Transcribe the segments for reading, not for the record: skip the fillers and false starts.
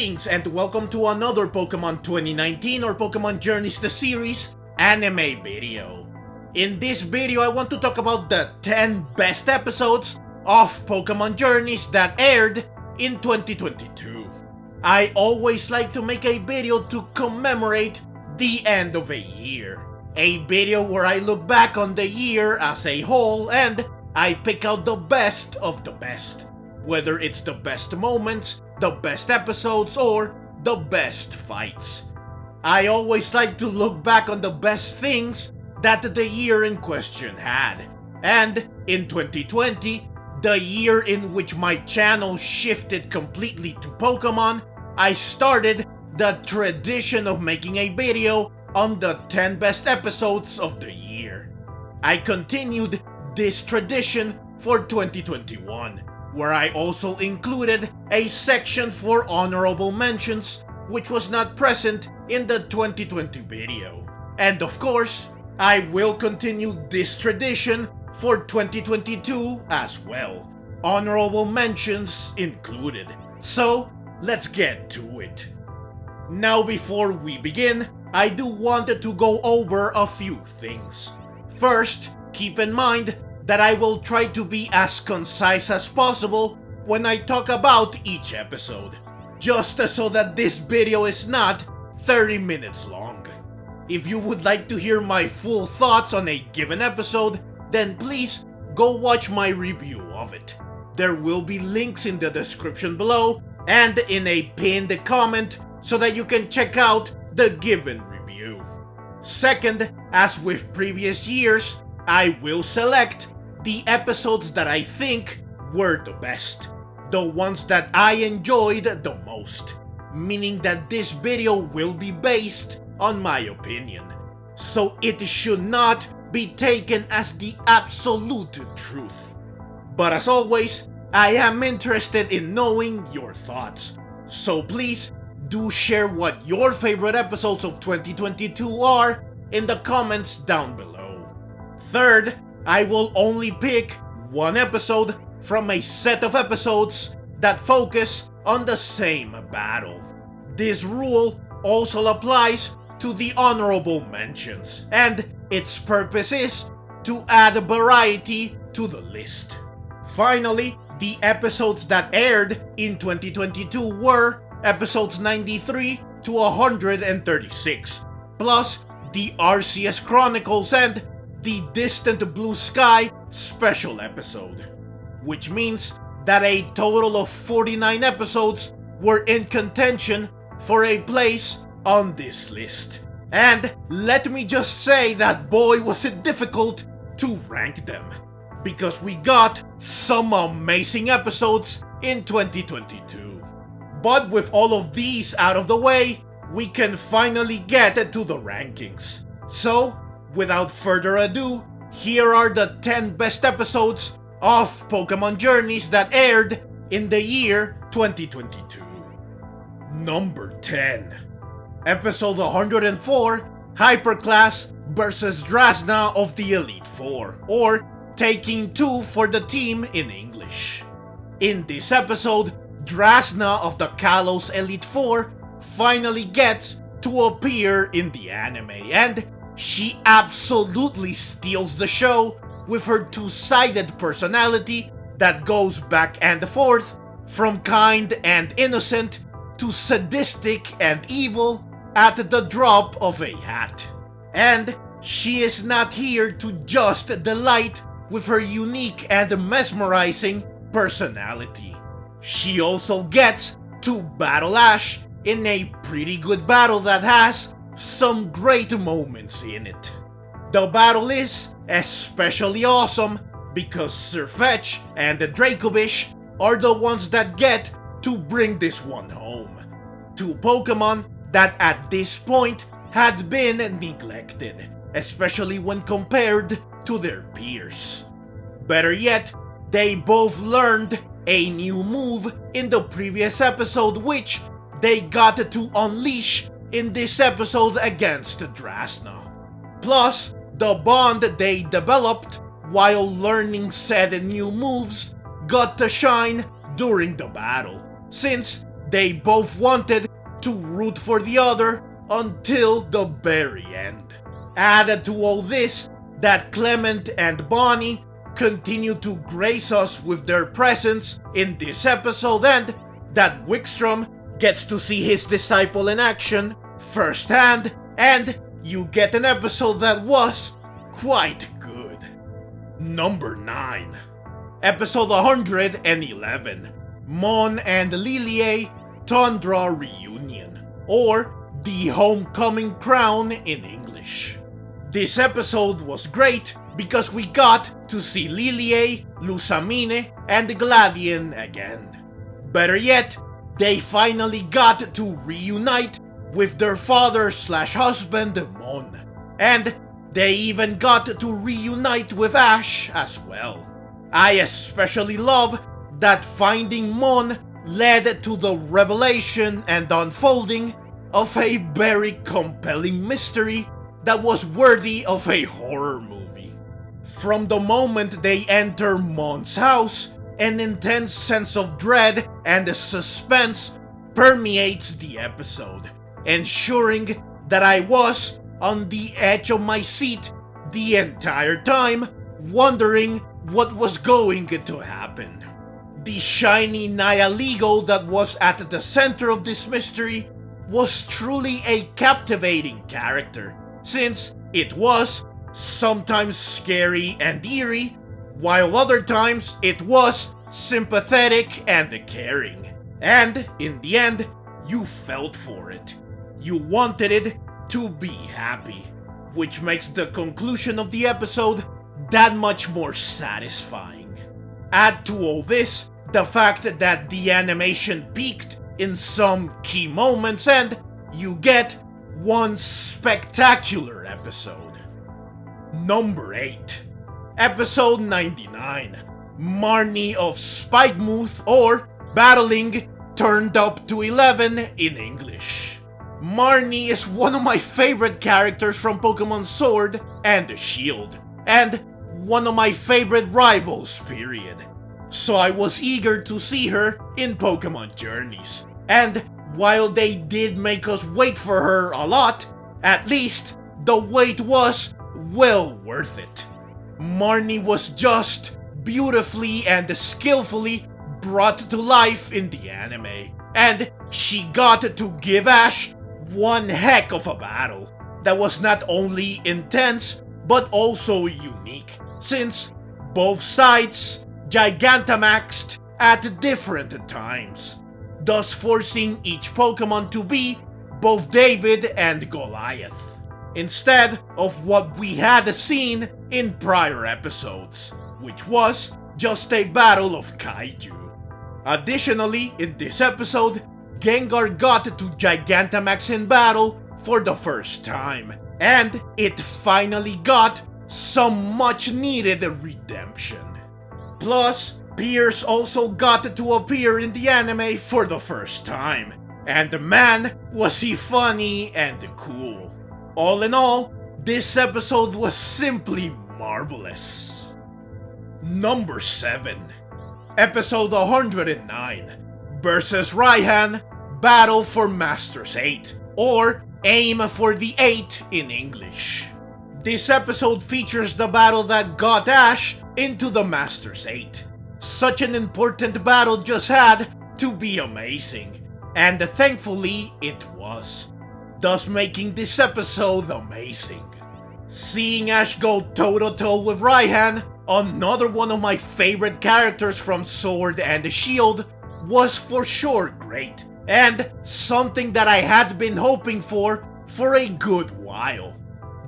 Greetings and welcome to another Pokemon 2019 or Pokemon Journeys the Series anime video. In this video I want to talk about the 10 best episodes of Pokemon Journeys that aired in 2022. I always like to make a video to commemorate the end of a year. A video where I look back on the year as a whole and I pick out the best of the best. Whether it's the best moments, the best episodes, or the best fights. I always like to look back on the best things that the year in question had. And in 2020, the year in which my channel shifted completely to Pokemon, I started the tradition of making a video on the 10 best episodes of the year. I continued this tradition for 2021. Where I also included a section for honorable mentions, which was not present in the 2020 video. And of course, I will continue this tradition for 2022 as well. Honorable mentions included. So, let's get to it. Now before we begin, I do want to go over a few things. First, keep in mind that I will try to be as concise as possible when I talk about each episode, just so that this video is not 30 minutes long. If you would like to hear my full thoughts on a given episode, then please go watch my review of it. There will be links in the description below and in a pinned comment so that you can check out the given review. Second, as with previous years, I will select the episodes that I think were the best, the ones that I enjoyed the most, meaning that this video will be based on my opinion, so it should not be taken as the absolute truth. But as always, I am interested in knowing your thoughts, so please do share what your favorite episodes of 2022 are in the comments down below. Third, I will only pick one episode from a set of episodes that focus on the same battle. This rule also applies to the honorable mentions, and its purpose is to add variety to the list. Finally, the episodes that aired in 2022 were episodes 93 to 136, plus the Arceus Chronicles and the Distant Blue Sky special episode, which means that a total of 49 episodes were in contention for a place on this list. And let me just say that boy was it difficult to rank them, because we got some amazing episodes in 2022. But with all of these out of the way, we can finally get to the rankings. So, without further ado, here are the 10 best episodes of Pokemon Journeys that aired in the year 2022. Number 10. Episode 104, Hyperclass vs Drasna of the Elite Four, or Taking Two for the team in English. In this episode, Drasna of the Kalos Elite Four finally gets to appear in the anime, and she absolutely steals the show with her two-sided personality that goes back and forth from kind and innocent to sadistic and evil at the drop of a hat. And she is not here to just delight with her unique and mesmerizing personality. She also gets to battle Ash in a pretty good battle that has some great moments in it. The battle is especially awesome because Sirfetch'd and the Dracovish are the ones that get to bring this one home. Two Pokemon that at this point had been neglected, especially when compared to their peers. Better yet, they both learned a new move in the previous episode which they got to unleash in this episode against Drasna. Plus, the bond they developed while learning said new moves got to shine during the battle, since they both wanted to root for the other until the very end. Added to all this, that Clement and Bonnie continue to grace us with their presence in this episode, and that Wickstrom gets to see his disciple in action firsthand, and you get an episode that was quite good. Number 9. Episode 111. Mon and Lilie Tundra Reunion, or The Homecoming Crown in English. This episode was great because we got to see Lilie, Lusamine, and Gladian again. Better yet, they finally got to reunite with their father/husband Mon, and they even got to reunite with Ash as well. I especially love that finding Mon led to the revelation and unfolding of a very compelling mystery that was worthy of a horror movie. From the moment they enter Mon's house, an intense sense of dread and suspense permeates the episode, ensuring that I was on the edge of my seat the entire time, wondering what was going to happen. The shiny Nyaligo that was at the center of this mystery was truly a captivating character, since it was sometimes scary and eerie, while other times it was sympathetic and caring. And in the end, you felt for it. You wanted it to be happy, which makes the conclusion of the episode that much more satisfying. Add to all this the fact that the animation peaked in some key moments, and you get one spectacular episode. Number 8. Episode 99. Marnie of Spikemuth, or Battling Turned Up to 11 in English. Marnie is one of my favorite characters from Pokemon Sword and Shield, and one of my favorite rivals, period. So I was eager to see her in Pokemon Journeys, and while they did make us wait for her a lot, at least the wait was well worth it. Marnie was just beautifully and skillfully brought to life in the anime, and she got to give Ash one heck of a battle that was not only intense but also unique, since both sides Gigantamaxed at different times, thus forcing each Pokemon to be both David and Goliath, instead of what we had seen in prior episodes, which was just a battle of kaiju. Additionally, in this episode, Gengar got to Gigantamax in battle for the first time, and it finally got some much needed redemption. Plus, Pierce also got to appear in the anime for the first time, and man, was he funny and cool. All in all, this episode was simply marvelous. Number 7. Episode 109. Versus Raihan, Battle for Masters 8, or Aim for the 8 in English. This episode features the battle that got Ash into the Masters 8. Such an important battle just had to be amazing, and thankfully it was, thus making this episode amazing. Seeing Ash go toe-to-toe with Raihan, another one of my favorite characters from Sword and Shield, was for sure great, and something that I had been hoping for a good while,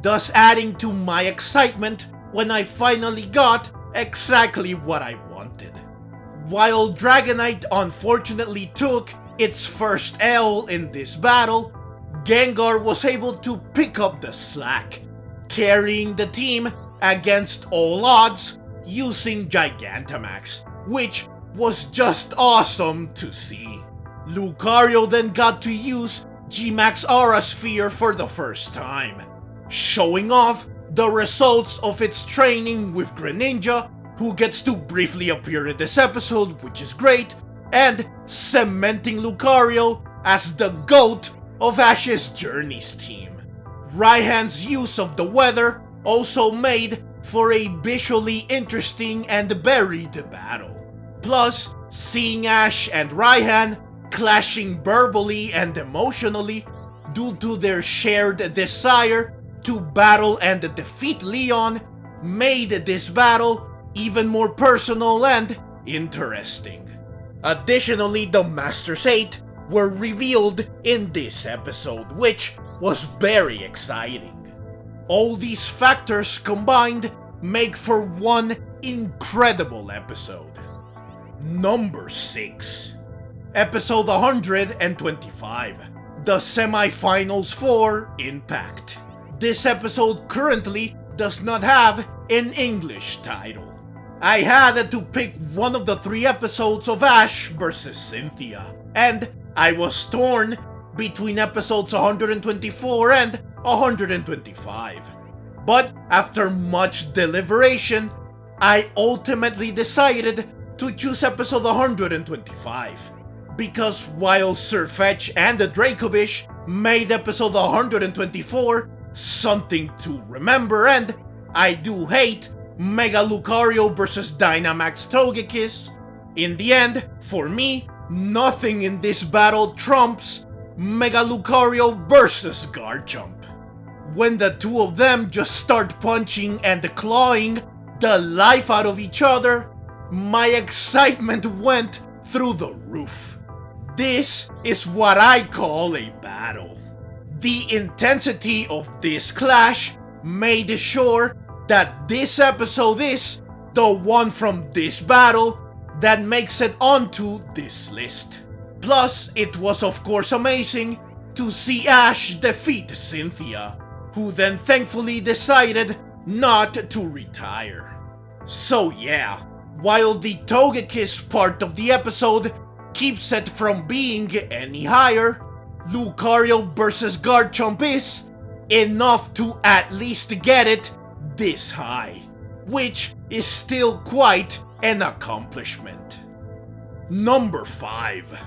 thus adding to my excitement when I finally got exactly what I wanted. While Dragonite unfortunately took its first L in this battle, Gengar was able to pick up the slack, carrying the team against all odds using Gigantamax, which was just awesome to see. Lucario then got to use G-Max Aura Sphere for the first time, showing off the results of its training with Greninja, who gets to briefly appear in this episode, which is great, and cementing Lucario as the GOAT of Ash's Journeys team. Raihan's use of the weather also made for a visually interesting and varied battle. Plus, seeing Ash and Raihan clashing verbally and emotionally due to their shared desire to battle and defeat Leon made this battle even more personal and interesting. Additionally, the Masters 8 were revealed in this episode, which was very exciting. All these factors combined make for one incredible episode. Number 6. Episode 125. The Semifinals for Impact. This episode currently does not have an English title. I had to pick one of the 3 episodes of Ash vs. Cynthia, and I was torn between episodes 124 and 125. But after much deliberation, I ultimately decided to choose episode 125. Because while Sirfetch'd and the Dracovish made episode 124 something to remember, and I do hate Mega Lucario vs. Dynamax Togekiss, in the end, for me, nothing in this battle trumps Mega Lucario vs. Garchomp. When the two of them just start punching and clawing the life out of each other, my excitement went through the roof. This is what I call a battle. The intensity of this clash made sure that this episode is the one from this battle that makes it onto this list. Plus, it was of course amazing to see Ash defeat Cynthia, who then thankfully decided not to retire. So yeah, while the Togekiss part of the episode keeps it from being any higher, Lucario vs. Garchomp is enough to at least get it this high, which is still quite an accomplishment. Number 5.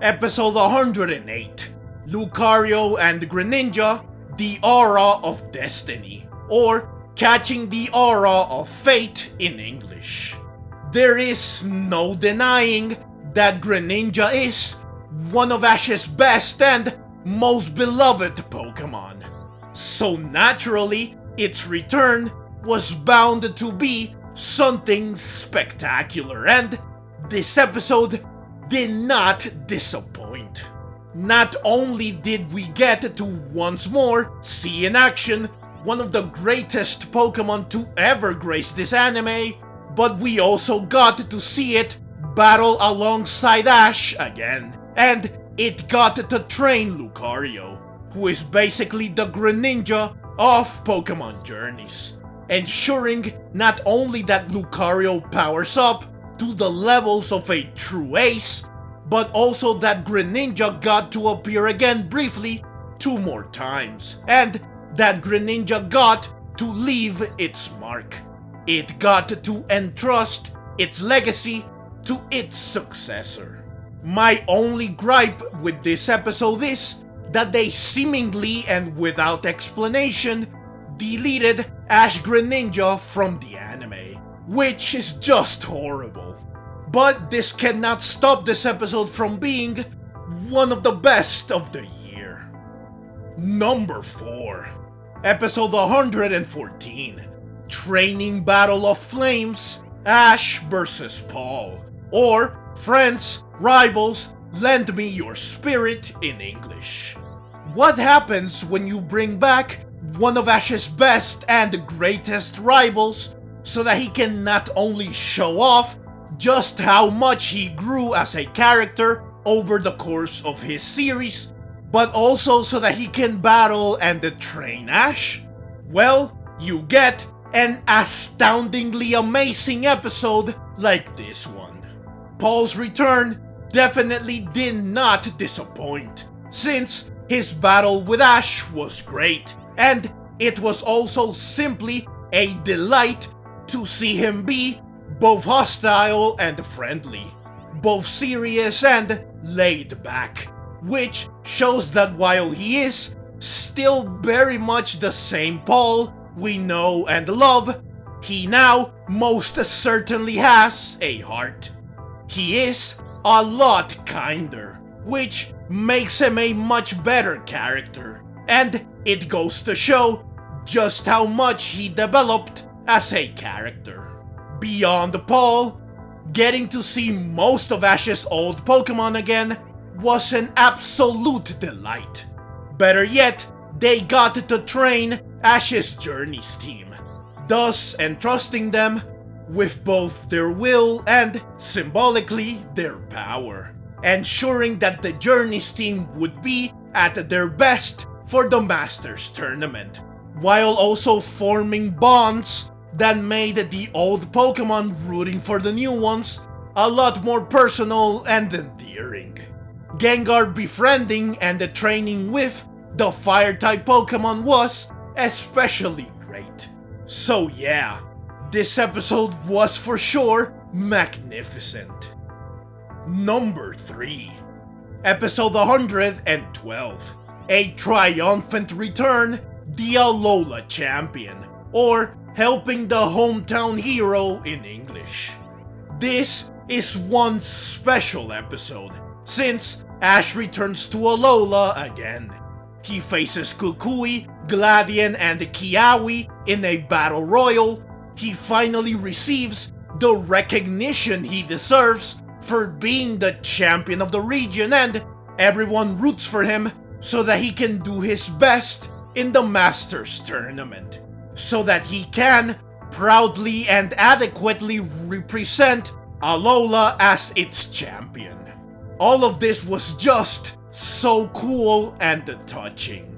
Episode 108. Lucario and Greninja, the Aura of Destiny, or Catching the Aura of Fate in English. There is no denying that Greninja is one of Ash's best and most beloved Pokemon. So naturally, its return was bound to be something spectacular, and this episode did not disappoint. Not only did we get to once more see in action one of the greatest Pokemon to ever grace this anime, but we also got to see it battle alongside Ash again, and it got to train Lucario, who is basically the Greninja of Pokemon Journeys, ensuring not only that Lucario powers up to the levels of a true ace, but also that Greninja got to appear again briefly 2 more times, and that Greninja got to leave its mark. It got to entrust its legacy to its successor. My only gripe with this episode is that they seemingly and without explanation deleted Ash Greninja from the anime, which is just horrible. But this cannot stop this episode from being one of the best of the year. Number 4. Episode 114. Training Battle of Flames, Ash vs. Paul, or Friends, Rivals, Lend Me Your Spirit in English. What happens when you bring back one of Ash's best and greatest rivals so that he can not only show off just how much he grew as a character over the course of his series, but also so that he can battle and train Ash? Well, you get an astoundingly amazing episode like this one. Paul's return definitely did not disappoint, since his battle with Ash was great, and it was also simply a delight to see him be both hostile and friendly. both serious and laid back, which shows that while he is still very much the same Paul we know and love, he now most certainly has a heart. He is a lot kinder, which makes him a much better character, and it goes to show just how much he developed as a character. Beyond Paul, getting to see most of Ash's old Pokemon again was an absolute delight. Better yet, they got to train Ash's Journeys team, thus entrusting them with both their will and, symbolically, their power, ensuring that the Journeys team would be at their best for the Masters Tournament, while also forming bonds that made the old Pokemon rooting for the new ones a lot more personal and endearing. Gengar befriending and training with the Fire-type Pokemon was especially great. So yeah, this episode was for sure magnificent. Number 3. Episode 112. A triumphant return, the Alola Champion, or helping the hometown hero in English. This is one special episode, since Ash returns to Alola again. He faces Kukui, Gladian, and Kiawe in a battle royal. He finally receives the recognition he deserves for being the champion of the region, and everyone roots for him so that he can do his best in the Masters Tournament, so that he can proudly and adequately represent Alola as its champion. All of this was just so cool and touching.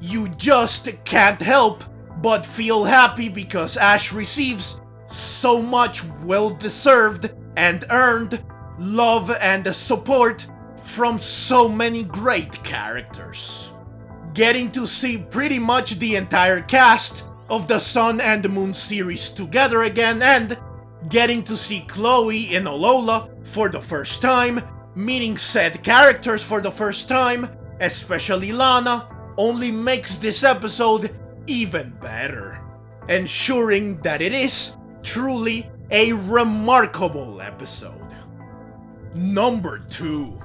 You just can't help but feel happy because Ash receives so much well-deserved and earned love and support from so many great characters. Getting to see pretty much the entire cast of the Sun and Moon series together again, and getting to see Chloe in Alola for the first time, meeting said characters for the first time, especially Lana, only makes this episode even better, ensuring that it is truly a remarkable episode. Number 2.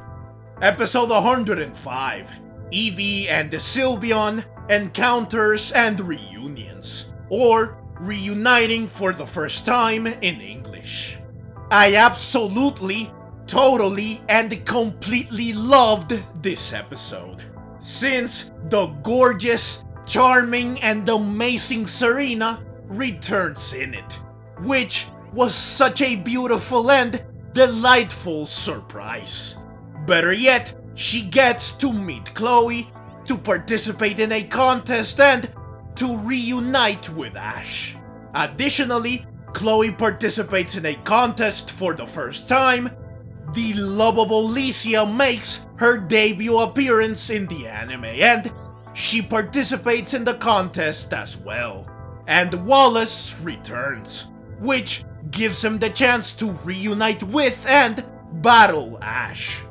Episode 105. Eevee and Sylveon Encounters and Reunions, or Reuniting for the first time in English. I absolutely, totally, and completely loved this episode, since the gorgeous, charming, and amazing Serena returns in it, which was such a beautiful and delightful surprise. Better yet, she gets to meet Chloe, to participate in a contest, and to reunite with Ash. Additionally, Chloe participates in a contest for the first time. The lovable Licia makes her debut appearance in the anime, and she participates in the contest as well. And Wallace returns, which gives him the chance to reunite with and battle Ash.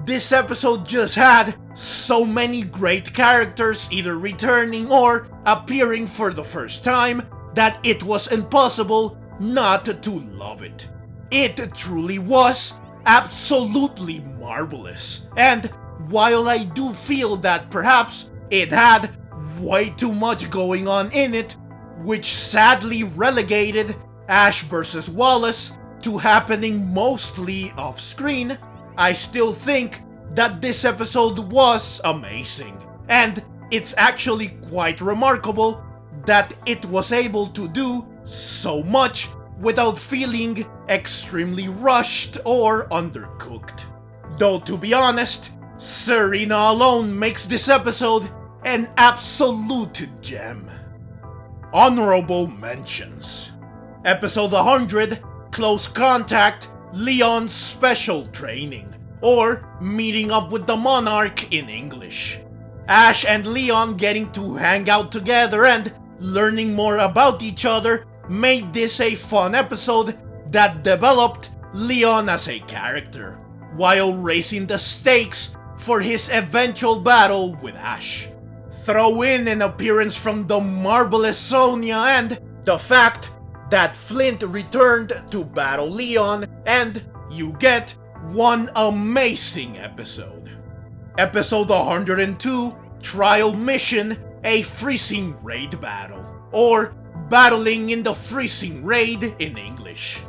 This episode just had so many great characters either returning or appearing for the first time that it was impossible not to love it. It truly was absolutely marvelous, and while I do feel that perhaps it had way too much going on in it, which sadly relegated Ash vs. Wallace to happening mostly off screen, I still think that this episode was amazing, and it's actually quite remarkable that it was able to do so much without feeling extremely rushed or undercooked. Though to be honest, Serena alone makes this episode an absolute gem. Honorable mentions. Episode 100, Close Contact, Leon's Special Training, or Meeting Up with the Monarch in English. Ash and Leon getting to hang out together and learning more about each other made this a fun episode that developed Leon as a character, while raising the stakes for his eventual battle with Ash. Throw in an appearance from the marvelous Sonya and the fact that Flint returned to battle Leon, and you get one amazing episode. Episode 102, Trial Mission, a freezing raid battle, or battling in the freezing raid in English.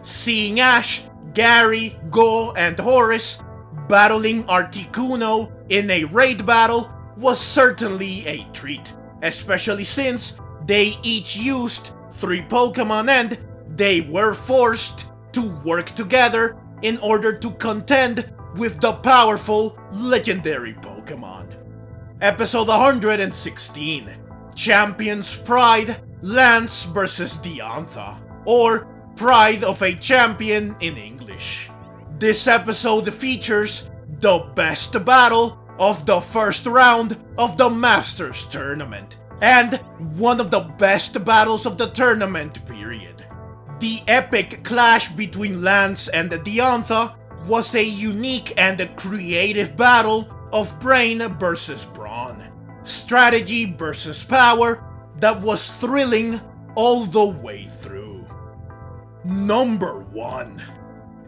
Seeing Ash, Gary, Go, and Horace battling Articuno in a raid battle was certainly a treat, especially since they each used 3 Pokemon and they were forced to work together in order to contend with the powerful legendary Pokemon. Episode 116, Champion's Pride, Lance vs. Diantha, or Pride of a Champion in English. This episode features the best battle of the first round of the Masters Tournament, and one of the best battles of the tournament period. The epic clash between Lance and Diantha was a unique and creative battle of brain versus brawn, strategy versus power that was thrilling all the way through. Number 1.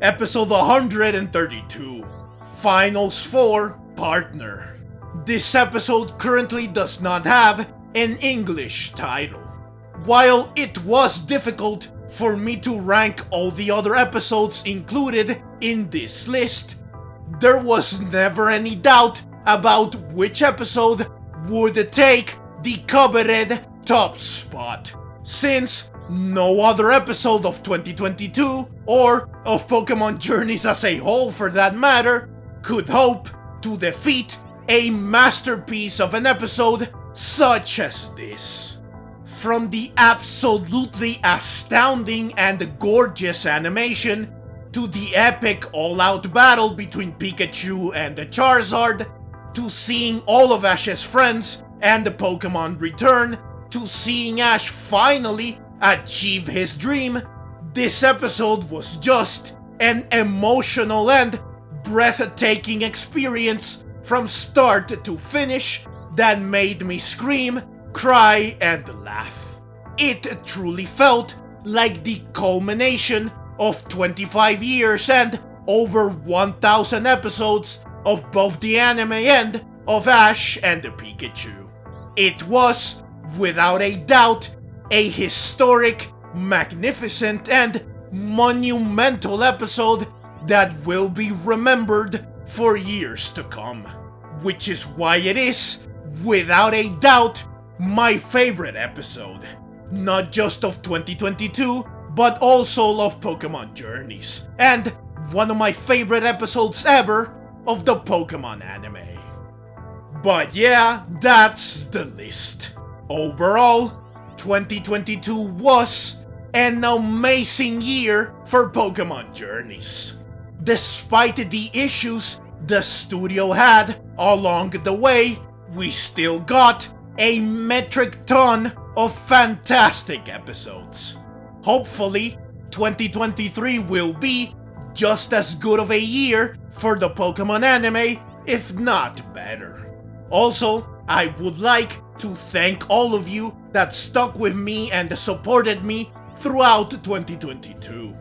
Episode 132, Finals 4, Partner. This episode currently does not have an English title. While it was difficult for me to rank all the other episodes included in this list, there was never any doubt about which episode would take the coveted top spot, since no other episode of 2022, or of Pokemon Journeys as a whole for that matter, could hope to defeat a masterpiece of an episode such as this. From the absolutely astounding and gorgeous animation, to the epic all-out battle between Pikachu and Charizard, to seeing all of Ash's friends and the Pokemon return, to seeing Ash finally achieve his dream, this episode was just an emotional and breathtaking experience from start to finish that made me scream, cry, and laugh. It truly felt like the culmination of 25 years and over 1,000 episodes of both the anime and of Ash and Pikachu. It was, without a doubt, a historic, magnificent, and monumental episode that will be remembered for years to come. Which is why it is, without a doubt, my favorite episode. Not just of 2022, but also of Pokemon Journeys, and one of my favorite episodes ever of the Pokemon anime. But yeah, that's the list. Overall, 2022 was an amazing year for Pokemon Journeys. Despite the issues the studio had along the way, we still got a metric ton of fantastic episodes. Hopefully, 2023 will be just as good of a year for the Pokemon anime, if not better. Also, I would like to thank all of you that stuck with me and supported me throughout 2022.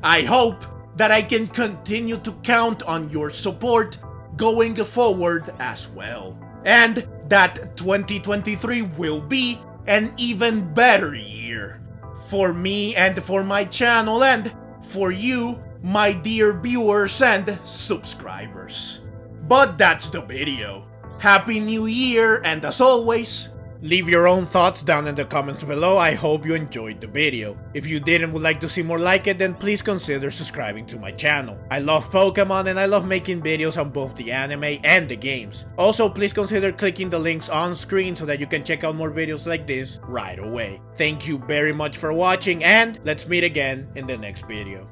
I hope that I can continue to count on your support going forward as well, and that 2023 will be an even better year for me and for my channel and for you, my dear viewers and subscribers. But that's the video. Happy New Year, and as always, leave your own thoughts down in the comments below. I hope you enjoyed the video. If you did and would like to see more like it, then please consider subscribing to my channel. I love Pokemon and I love making videos on both the anime and the games. Also, please consider clicking the links on screen so that you can check out more videos like this right away. Thank you very much for watching, and let's meet again in the next video.